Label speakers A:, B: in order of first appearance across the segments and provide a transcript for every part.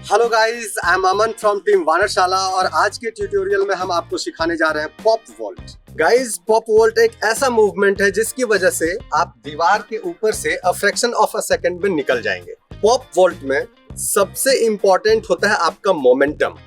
A: Hello guys, I am Aman from team Vanarshala और आज के ट्यूटोरियल में हम आपको सिखाने जा रहे हैं pop vault. Guys, pop vault एक ऐसा मूवमेंट है जिसकी वजह से आप दीवार के ऊपर से a fraction of a second में निकल जाएंगे। पॉप वॉल्ट में सबसे इंपॉर्टेंट होता है आपका मोमेंटम।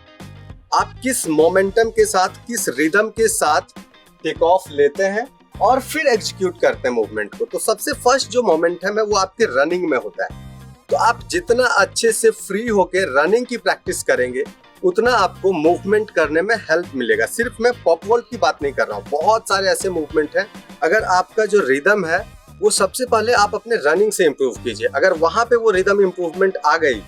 A: आप किस मोमेंटम के साथ, किस रिदम के साथ टेक ऑफ लेते हैं और फिर एग्जीक्यूट करते हैं मूवमेंट को। तो सबसे फर्स्ट जो मोमेंटम है वो आपके रनिंग में होता है। तो आप जितना अच्छे से फ्री होके रनिंग की प्रैक्टिस करेंगे उतना आपको मूवमेंट करने में हेल्प मिलेगा। सिर्फ मैं पॉप वॉल्ट की बात नहीं कर रहा हूँ, बहुत सारे ऐसे मूवमेंट हैं। अगर आपका जो रिदम है वो सबसे पहले आप अपने रनिंग से इम्प्रूव कीजिए। अगर वहां पे वो रिदम इम्प्रूवमेंट आ गई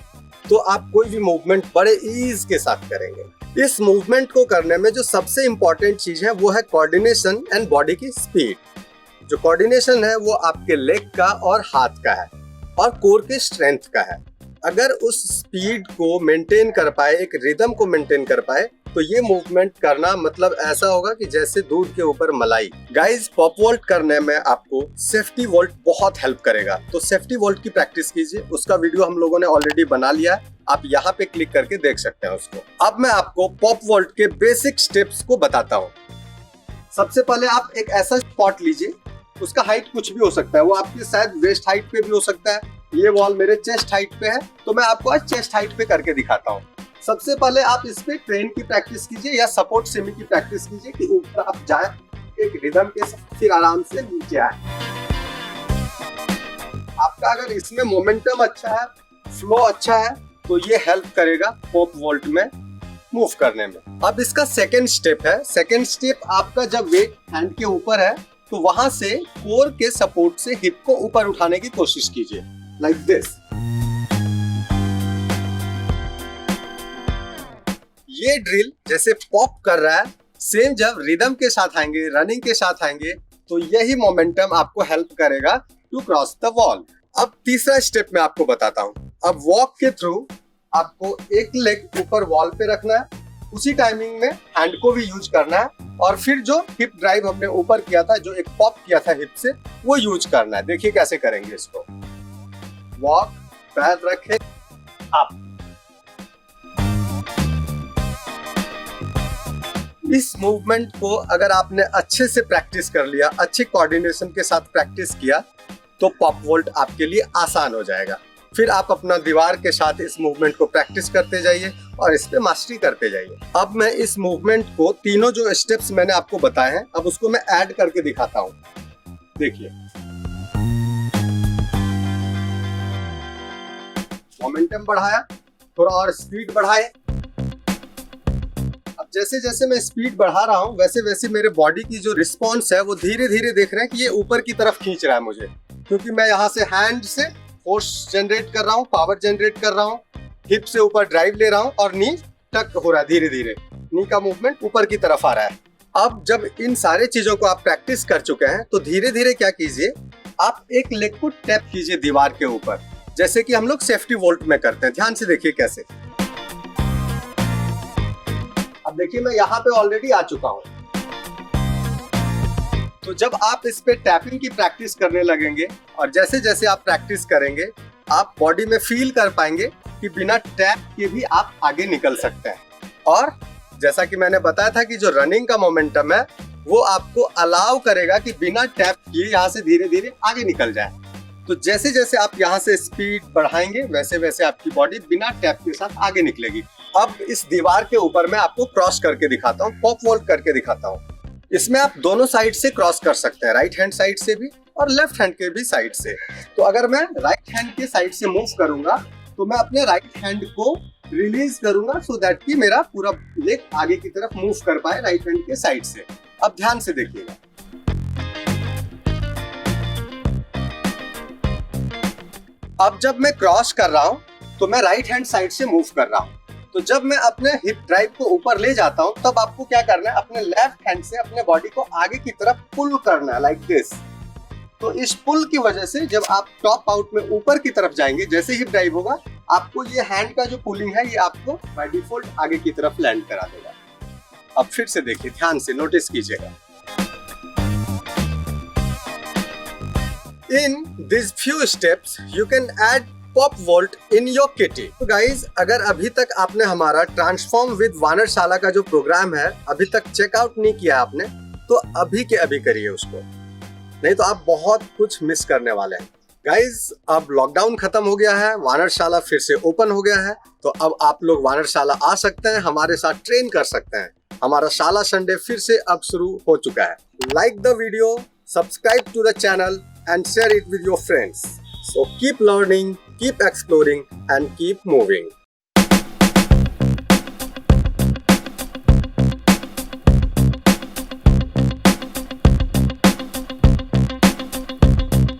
A: तो आप कोई भी मूवमेंट बड़े ईज के साथ करेंगे। इस मूवमेंट को करने में जो सबसे इम्पोर्टेंट चीज है वो है कोऑर्डिनेशन एंड बॉडी की स्पीड। जो कोऑर्डिनेशन है वो आपके लेग का और हाथ का है और कोर के स्ट्रेंथ का है। अगर उस स्पीड को मेंटेन कर पाए, एक रिदम को मेंटेन कर पाए, तो ये मूवमेंट करना मतलब ऐसा होगा कि जैसे दूध के ऊपर मलाई। गाइस, पॉप वॉल्ट करने में आपको सेफ्टी वॉल्ट बहुत हेल्प करेगा। तो सेफ्टी वॉल्ट की प्रैक्टिस कीजिए, उसका वीडियो हम लोगों ने ऑलरेडी बना लिया है, आप यहाँ पे क्लिक करके देख सकते हैं उसको। अब मैं आपको पॉप वॉल्ट के बेसिक स्टेप्स को बताता हूँ। सबसे पहले आप एक ऐसा स्पॉट लीजिए, उसका हाइट कुछ भी हो सकता है, वो आपके शायद वेस्ट हाइट पे भी हो सकता है। ये वॉल मेरे चेस्ट हाइट पे है तो मैं आपको आज चेस्ट हाइट पे करके दिखाता हूँ। सबसे पहले आप इस पे ट्रेन की प्रैक्टिस कीजिए या सपोर्ट सेमी की प्रैक्टिस कीजिए कि ऊपर आप जाए एक रिदम के साथ, फिर आराम से नीचे आए। आपका अगर इसमें मोमेंटम अच्छा है, फ्लो अच्छा है, तो ये हेल्प करेगा पॉप वॉल्ट में मूव करने में। अब इसका सेकेंड स्टेप है। सेकेंड स्टेप आपका जब वेट हैंड के ऊपर है तो वहां से कोर के सपोर्ट से हिप को ऊपर उठाने की कोशिश कीजिए, लाइक दिस। ये ड्रिल जैसे पॉप कर रहा है, सेम जब रिदम के साथ आएंगे, रनिंग के साथ आएंगे, तो यही मोमेंटम आपको हेल्प करेगा टू क्रॉस द वॉल। अब तीसरा स्टेप मैं आपको बताता हूँ। अब वॉक के थ्रू आपको एक लेग ऊपर वॉल पे रखना है, उसी टाइमिंग में हैंड को भी यूज करना है और फिर जो हिप ड्राइव हमने ऊपर किया था, जो एक पॉप किया था हिप से, वो यूज करना है। देखिए कैसे करेंगे इसको। वॉक, पैर रखे, अप। इस मूवमेंट को अगर आपने अच्छे से प्रैक्टिस कर लिया, अच्छे कोऑर्डिनेशन के साथ प्रैक्टिस किया, तो पॉप वॉल्ट आपके लिए आसान हो जाएगा। फिर आप अपना दीवार के साथ इस मूवमेंट को प्रैक्टिस करते जाइए और इस पे मास्टरी करते जाइए। अब मैं इस मूवमेंट को, तीनों जो स्टेप्स मैंने आपको बताए हैं, अब उसको मैं ऐड करके दिखाता हूँ। देखिए, मोमेंटम बढ़ाया, थोड़ा और स्पीड बढ़ाए। अब जैसे जैसे मैं स्पीड बढ़ा रहा हूँ वैसे वैसे मेरे बॉडी की जो रिस्पॉन्स है वो धीरे धीरे देख रहे हैं कि ये ऊपर की तरफ खींच रहा है मुझे, क्योंकि मैं यहाँ से हैंड से फोर्स जनरेट कर रहा हूँ, पावर जनरेट कर रहा हूँ, हिप से ऊपर ड्राइव ले रहा हूँ और नी टक हो रहा है। धीरे धीरे नी का मूवमेंट ऊपर की तरफ आ रहा है। अब जब इन सारे चीजों को आप प्रैक्टिस कर चुके हैं तो धीरे धीरे क्या कीजिए, आप एक लेग को टैप कीजिए दीवार के ऊपर, जैसे कि हम लोग सेफ्टी वॉल्ट में करते हैं। ध्यान से देखिए कैसे। अब देखिए मैं यहाँ पे ऑलरेडी आ चुका हूँ। तो जब आप इस पे टैपिंग की प्रैक्टिस करने लगेंगे और जैसे जैसे आप प्रैक्टिस करेंगे, आप बॉडी में फील कर पाएंगे कि बिना टैप के भी आप आगे निकल सकते हैं। और जैसा कि मैंने बताया था कि जो रनिंग का मोमेंटम है वो आपको अलाउ करेगा कि बिना टैप किए यहाँ से धीरे धीरे आगे निकल जाए। तो जैसे जैसे आप यहाँ से स्पीड बढ़ाएंगे वैसे वैसे आपकी बॉडी बिना टैप के साथ आगे निकलेगी। अब इस दीवार के ऊपर मैं आपको क्रॉस करके दिखाता हूँ, पॉप वॉल्ट करके दिखाता हूँ। इसमें आप दोनों साइड से क्रॉस कर सकते हैं, राइट हैंड साइड से भी और लेफ्ट हैंड के भी साइड से। तो अगर मैं राइट हैंड के साइड से मूव करूंगा तो मैं अपने राइट हैंड को रिलीज करूंगा सो दैट कि मेरा पूरा लेग आगे की तरफ मूव कर पाए राइट हैंड के साइड से। अब ध्यान से देखिएगा। अब जब मैं क्रॉस कर रहा हूं तो मैं राइट हैंड साइड से मूव कर रहा हूं। तो जब मैं अपने हिप ड्राइव को ऊपर ले जाता हूं तब आपको क्या करना है, अपने लेफ्ट हैंड से अपने बॉडी को आगे की तरफ पुल करना है, लाइक दिस। तो इस पुल की वजह से जब आप टॉप आउट में ऊपर की तरफ जाएंगे, जैसे हिप ड्राइव होगा, आपको ये हैंड का जो पुलिंग है ये आपको बाय डिफॉल्ट आगे की तरफ लैंड करा देगा। अब फिर से देखिए, ध्यान से नोटिस कीजिएगा। In these few steps, you can add pop vault in your kitty. तो गाइज, अगर अभी तक आपने हमारा ट्रांसफॉर्म विद वानरशाला का जो प्रोग्राम है अभी तक चेकआउट नहीं किया आपने, तो अभी के अभी करिए उसको, नहीं तो आप बहुत कुछ मिस करने वाले हैं। गाइज, अब लॉकडाउन खत्म हो गया है, वानरशाला फिर से ओपन हो गया है, तो अब आप लोग वानरशाला आ सकते हैं, हमारे साथ ट्रेन कर सकते हैं। हमारा शाला संडे फिर से अब शुरू हो चुका है। Like the video, subscribe to the channel and share it with your friends. So keep learning, keep exploring and keep moving.